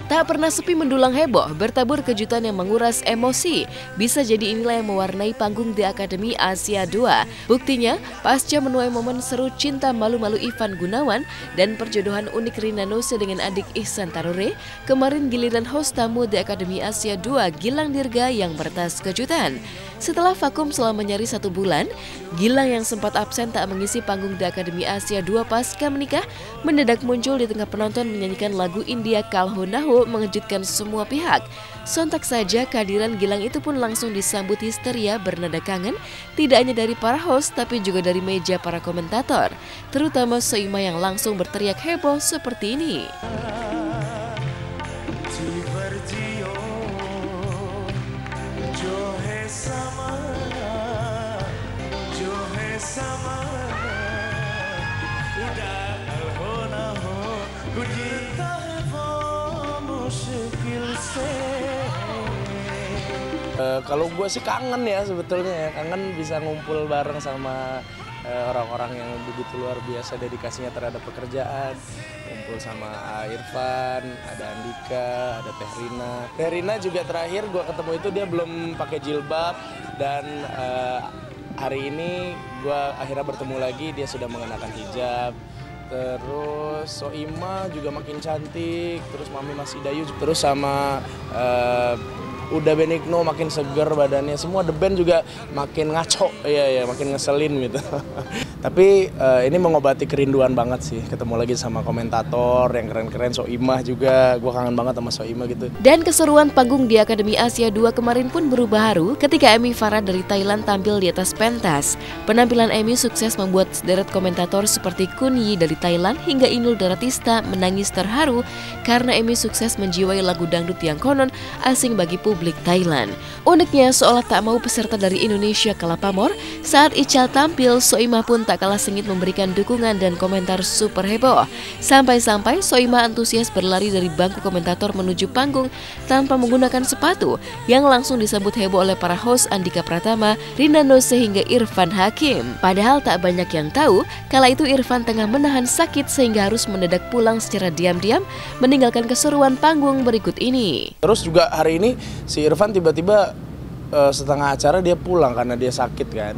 Tak pernah sepi mendulang heboh, bertabur kejutan yang menguras emosi. Bisa jadi inilah yang mewarnai panggung The Academy Asia 2. Buktinya, pasca menuai momen seru cinta malu-malu Ivan Gunawan dan perjodohan unik Rina Nose dengan adik Ihsan Tarure, kemarin giliran host tamu The Academy Asia 2 Gilang Dirga yang bertas kejutan. Setelah vakum selama nyaris 1 bulan, Gilang yang sempat absen tak mengisi panggung The Academy Asia 2 pasca menikah, mendadak muncul di tengah penonton menyanyikan lagu India Kalho Naho mengejutkan semua pihak. Sontak saja kehadiran Gilang itu pun langsung disambut histeria bernada kangen, tidak hanya dari para host tapi juga dari meja para komentator, terutama Soimah yang langsung berteriak heboh seperti ini. Kalau gue sih kangen ya sebetulnya ya, kangen bisa ngumpul bareng sama orang-orang yang begitu luar biasa dedikasinya terhadap pekerjaan. Ngumpul sama Irfan, ada Andika, ada Teh Rina. Teh Rina juga terakhir gue ketemu itu dia belum pakai jilbab dan hari ini gue akhirnya bertemu lagi, dia sudah mengenakan hijab. Terus Soimah juga makin cantik, terus Mami Masih Dayu, terus sama Uda Benigno makin seger badannya, semua The Band juga makin ngaco, iya makin ngeselin gitu. Tapi ini mengobati kerinduan banget sih, ketemu lagi sama komentator yang keren-keren, Soimah juga, gue kangen banget sama Soimah gitu. Dan keseruan panggung di Akademi Asia 2 kemarin pun berubah haru ketika Amy Farah dari Thailand tampil di atas pentas. Penampilan Amy sukses membuat sederet komentator seperti Kun Yi dari Thailand hingga Inul Daratista menangis terharu karena Amy sukses menjiwai lagu dangdut yang konon asing bagi publik Thailand. Uniknya, seolah tak mau peserta dari Indonesia kalah pamor, saat Ical tampil, Soimah pun tak kalah sengit memberikan dukungan dan komentar super heboh. Sampai-sampai Soimah antusias berlari dari bangku komentator menuju panggung tanpa menggunakan sepatu, yang langsung disambut heboh oleh para host Andika Pratama, Rina Nose hingga Irfan Hakim. Padahal tak banyak yang tahu, kala itu Irfan tengah menahan sakit sehingga harus mendadak pulang secara diam-diam, meninggalkan keseruan panggung berikut ini. Terus juga hari ini si Irfan tiba-tiba setengah acara dia pulang karena dia sakit kan.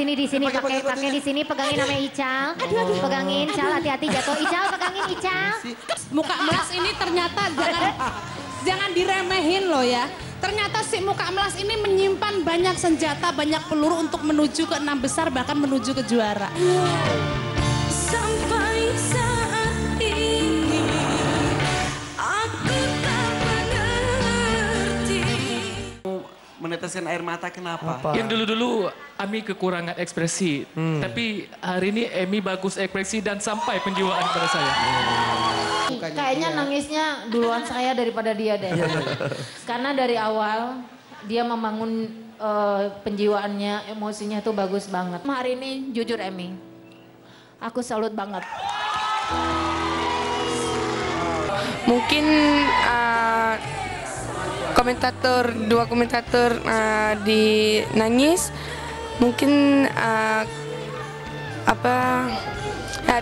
Di sini pakai di sini pegangin namanya Ical. Pegangin Ical, hati-hati jatuh. Ical pegangin Ical. Muka melas ini ternyata jangan diremehin loh ya. Ternyata si muka melas ini menyimpan banyak senjata, banyak peluru untuk menuju ke 6 besar, bahkan menuju ke juara. Sampai saat ini aku tak mengerti. Meneteskan air mata kenapa? Yang dulu-dulu Ami kekurangan ekspresi, tapi hari ini Emi bagus ekspresi dan sampai penjiwaan pada saya. Kayaknya nangisnya duluan saya daripada dia deh. Karena dari awal dia membangun penjiwaannya, emosinya tuh bagus banget. Hari ini jujur Emi, aku salut banget. Mungkin dua komentator di nangis, mungkin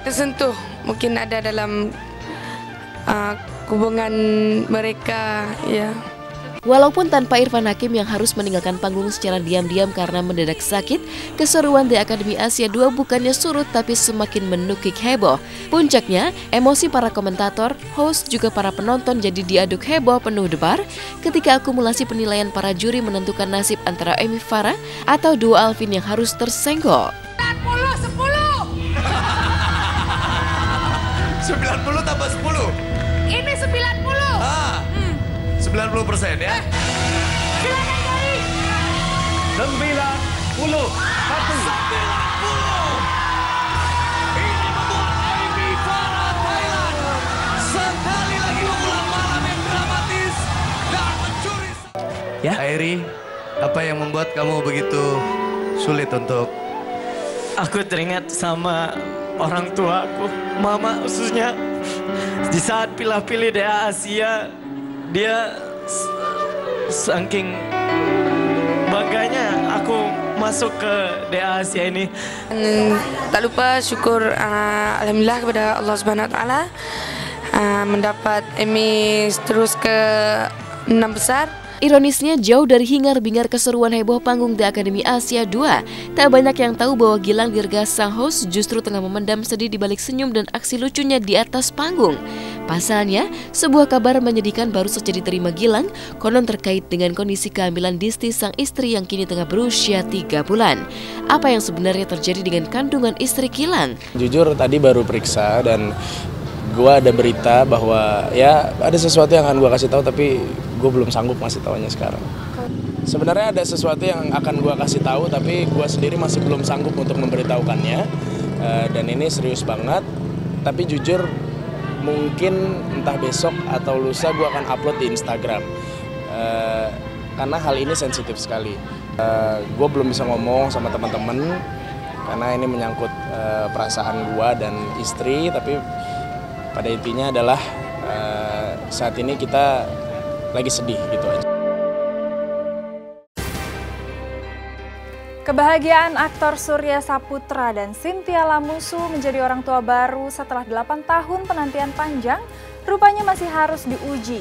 tersentuh, mungkin ada dalam hubungan mereka ya. Walaupun tanpa Irfan Hakim yang harus meninggalkan panggung secara diam-diam karena mendadak sakit, keseruan The Academy Asia 2 bukannya surut tapi semakin menukik heboh. Puncaknya, emosi para komentator, host juga para penonton jadi diaduk heboh penuh debar ketika akumulasi penilaian para juri menentukan nasib antara Amy Farah atau duo Alvin yang harus tersenggol. 90 tambah 10. Ini 90. 90% ya. Silakan kali. 90. Ini membuat Amy Farah Thailand sekali lagi mengulang malam yang dramatis dan mencuri. Ya, Airi, apa yang membuat kamu begitu sulit untuk? Aku teringat sama orang tua aku, mama khususnya. Di saat pilih-pilih DA Asia, dia saking bangganya aku masuk ke DA Asia ini. Tak lupa syukur alhamdulillah kepada Allah Subhanahu Wa Taala mendapat Emmy terus ke 6 besar. Ironisnya, jauh dari hingar-bingar keseruan heboh panggung The Academy Asia 2, tak banyak yang tahu bahwa Gilang Dirga sang host justru tengah memendam sedih di balik senyum dan aksi lucunya di atas panggung. Pasalnya, sebuah kabar menyedihkan baru saja diterima Gilang, konon terkait dengan kondisi kehamilan Disti sang istri yang kini tengah berusia 3 bulan. Apa yang sebenarnya terjadi dengan kandungan istri Gilang? Jujur tadi baru periksa dan gue ada berita bahwa ya ada sesuatu yang akan gue kasih tahu, tapi gue belum sanggup ngasih tahunya sekarang. Sebenarnya ada sesuatu yang akan gue kasih tahu, tapi gue sendiri masih belum sanggup untuk memberitahukannya. Dan ini serius banget. Tapi jujur mungkin entah besok atau lusa gue akan upload di Instagram. Karena hal ini sensitif sekali. Gue belum bisa ngomong sama teman-teman karena ini menyangkut perasaan gue dan istri. Tapi pada intinya adalah saat ini kita lagi sedih gitu aja. Kebahagiaan aktor Surya Saputra dan Chintya Lamusu menjadi orang tua baru setelah 8 tahun penantian panjang rupanya masih harus diuji.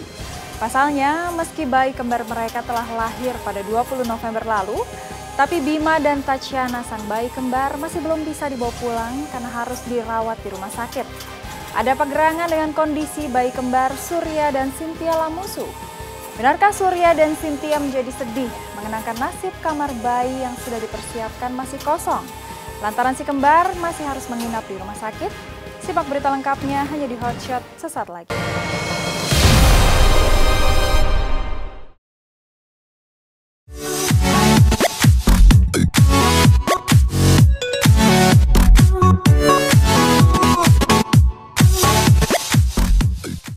Pasalnya, meski bayi kembar mereka telah lahir pada 20 November lalu, tapi Bima dan Tatyana sang bayi kembar masih belum bisa dibawa pulang karena harus dirawat di rumah sakit. Ada pegerangan dengan kondisi bayi kembar Surya dan Chintya Lamusu. Benarkah Surya dan Chintya menjadi sedih mengenangkan nasib kamar bayi yang sudah dipersiapkan masih kosong? Lantaran si kembar masih harus menginap di rumah sakit? Simak berita lengkapnya hanya di Hotshot sesaat lagi.